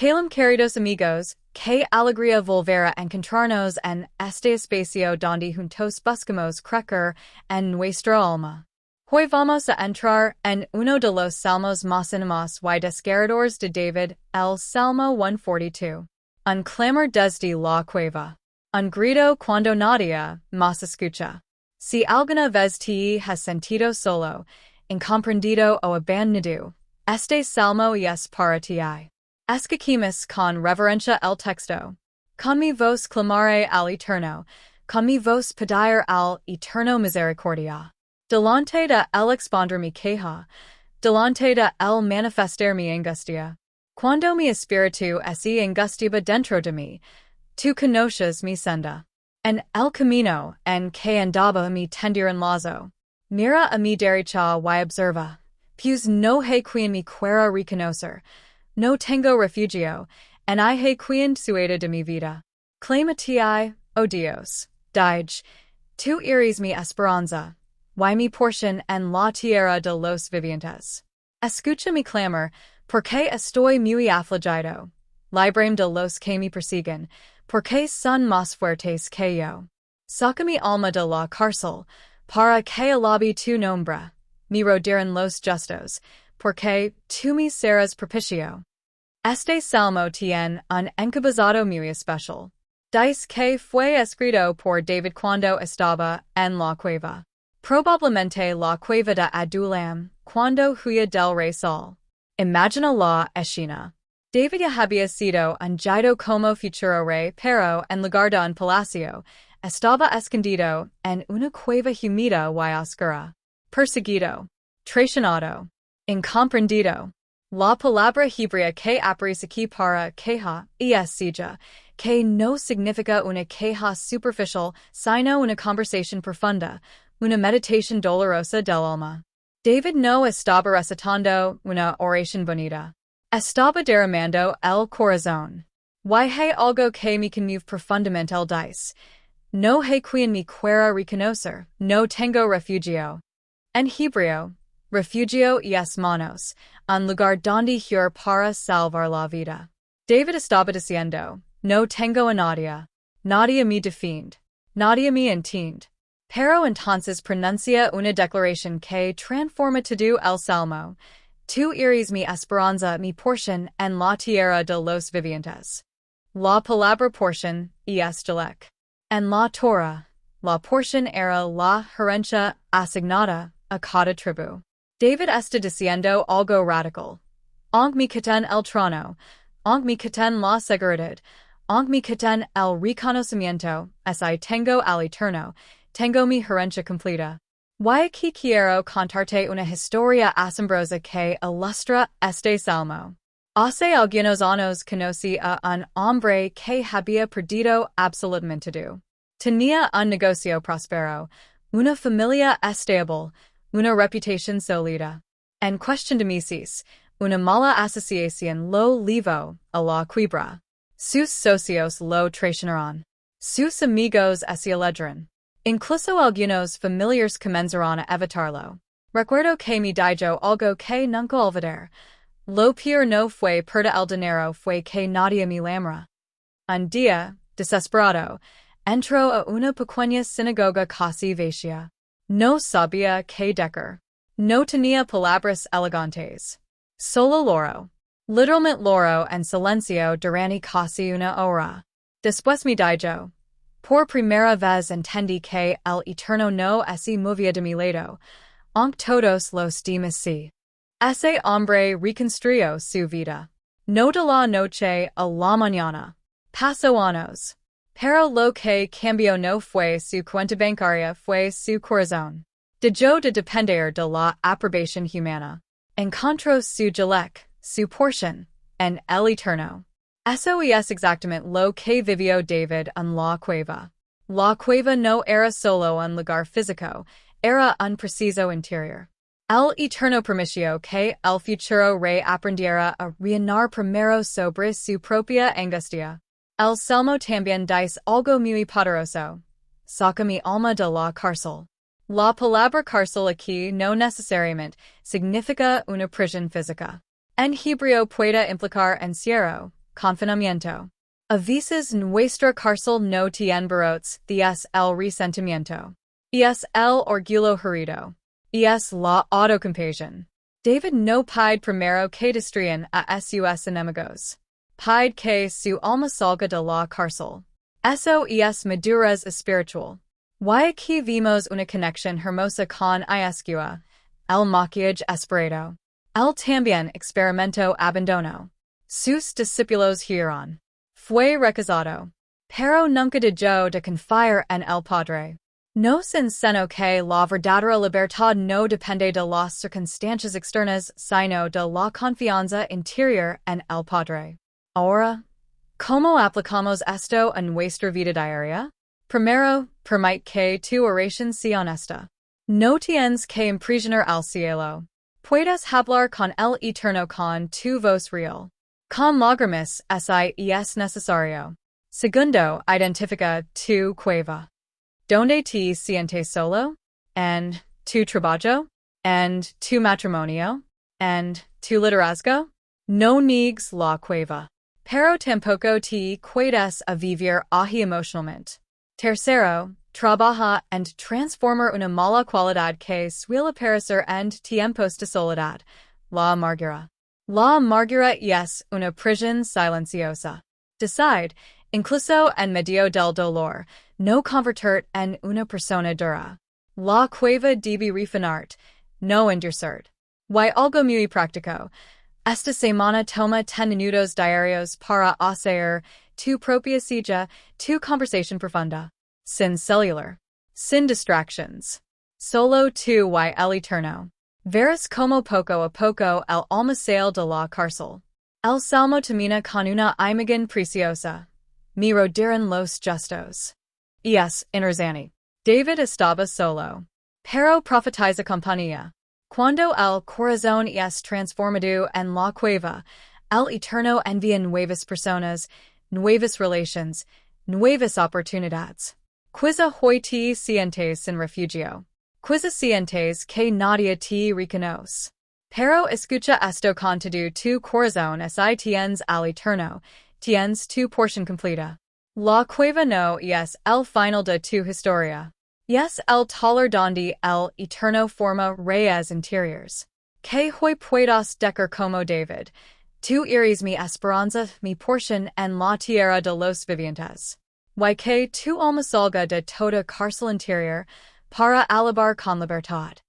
Queridos amigos, que alegría volver a encontrarnos en este espacio donde juntos buscamos crecer en nuestra alma. Hoy vamos a entrar en uno de los salmos más animados y desgarradores de David, el Salmo 142. Un clamor desde la cueva. Un grito cuando nadie más escucha. Si alguna vez te has sentido solo, incomprendido o abandonado, este salmo es para ti. Escuchemos con reverencia el texto. Con mi voz clamaré al eterno, con mi voz pedir al eterno misericordia. Delante de él expondré mi queja, delante de él manifestar mi angustia. Cuando mi espíritu se angustiaba dentro de mí, tú conoces mi senda. En el camino en que andaba mi tendieren lazo. Mira a mi derecha y observa, pues no hay quien me quiera reconocer. No tengo refugio, en hay quien sueda de mi vida. Clama ti, oh Dios, dij, tú eres mi esperanza, y mi porción en la tierra de los vivientes. Escucha mi clamor, porque estoy muy afligido. Líbrame de los que me persiguen, porque son más fuertes que yo. Saca mi alma de la cárcel, para que alabe tu nombre. Me rodean los justos, porque tú me serás propicio. Este salmo tiene un encabezado muy especial. Dice que fue escrito por David cuando estaba en la cueva. Probablemente la cueva de Adullam, cuando huía del rey Saul. Imagina la escena. David ya había sido ungido como futuro rey, pero en lugar de un palacio, estaba escondido en una cueva humida y oscura. Perseguido. Traicionado. Incomprendido. La palabra hebrea que aparece aquí para queja es sijá, que no significa una queja superficial, sino una conversación profunda, una meditación dolorosa del alma. David no estaba recitando una oración bonita. Estaba derramando el corazón. Y hay algo que me conmueve profundamente el dice. No hay quien me quiera reconocer, no tengo refugio. En hebreo, refugio es manos, un lugar donde ir para salvar la vida. David estaba diciendo, no tengo a nadie. Nadie me defiende. Nadie me entiende. Pero entonces pronuncia una declaración que transforma todo el salmo. Tú eres mi esperanza, mi porción en la tierra de los vivientes. La palabra porción es Jelek. En la Torah, la porción era la herencia asignada a cada tribu. David está diciendo algo radical. Aunque me quiten el trono, aunque me quiten la seguridad, aunque me quiten el reconocimiento, si tengo al eterno, tengo mi herencia completa. Y aquí quiero contarte una historia asombrosa que ilustra este salmo. Hace algunos años conocí a un hombre que había perdido absolutamente todo. Tenía un negocio próspero, una familia estable, una reputación sólida. En cuestión de meses, una mala asociación lo llevó a la quiebra. Sus socios lo traicionaron. Sus amigos se alegran. Incluso algunos familiares comenzaron a evitarlo. Recuerdo que me dijo algo que nunca olvidaré. Lo peor no fue perder el dinero, fue que nadie me llamara. Un día, desesperado, entró a una pequeña sinagoga casi vacía. No sabía qué decir. No tenía palabras elegantes. Solo loro. Literalmente loro en silencio durante casi una hora. Después me dijo. Por primera vez entendí que el eterno no se movía de mi lado, aunque todos los demás sí. Ese hombre reconstruyó su vida. No de la noche a la mañana. Pasó años. Pero lo que cambió no fue su cuenta bancaria, fue su corazón. Dejó de depender de la aprobación humana. Encontró su Jelek, su porción, en el eterno. Eso es exactamente lo que vivió David en la cueva. La cueva no era solo un lugar físico, era un preciso interior. El eterno permitió que el futuro rey aprendiera a reinar primero sobre su propia angustia. El salmo también dice algo muy poderoso. Saca mi alma de la cárcel. La palabra cárcel aquí no necesariamente significa una prisión física. En hebreo puede implicar encierro, confinamiento. A veces nuestra cárcel no tiene barrotes, es el resentimiento. Es el orgullo herido. Es la autocompasión. David no pide primero que destruyan a sus enemigos. Pide que su alma salga de la cárcel. Eso es madurez espiritual. Y aquí vimos una conexión hermosa con Escucha, el maquillaje esperado. Él también experimentó abandono. Sus discípulos hicieron. Fue rechazado. Pero nunca dejó de confiar en el Padre. Nos enseñó que la verdadera libertad no depende de las circunstancias externas, sino de la confianza interior en el Padre. Ahora, ¿cómo aplicamos esto en nuestra vida diaria? Primero, permite que tu oración sea honesta. No tienes que imprisionar al cielo. Puedes hablar con el Eterno con tu voz real. Con lágrimas si es necesario. Segundo, identifica tu cueva. ¿Dónde te sientes solo? ¿En tu trabajo? ¿En tu matrimonio? ¿En tu liderazgo? No niegues la cueva. Pero tampoco te quedes a vivir ahí emocionalmente. Tercero, trabaja en transformar una mala cualidad que suele parecer en tiempos de soledad, la amargura. La amargura es una prisión silenciosa. Decide, incluso en medio del dolor, no convertir en una persona dura. La cueva debe refinarte, no endurecer. Y algo muy práctico. Esta semana toma 10 minutos diarios para hacer tu propia silla, tu conversación profunda. Sin celular. Sin distractions. Solo tú y el Eterno. Verás como poco a poco el alma sale de la cárcel. El Salmo termina con una imagen preciosa. Me rodearon los justos. Es Inerzani. David estaba solo. Pero profetiza compañía. Cuando el corazón es transformado en la cueva, el Eterno envía nuevas personas, nuevas relations, nuevas oportunidades. Quizá hoy te sientes sin refugio. Quizá sientes que nadie te reconoce. Pero escucha esto con todo tu corazón si tienes al Eterno, tienes tu porción completa. La cueva no es el final de tu historia. Es el taller donde el Eterno forma reyes interiores. Que hoy puedas decir como David, tú eres mi esperanza, mi porción en la tierra de los vivientes. Y que tu alma salga de toda cárcel interior, para alabar con libertad.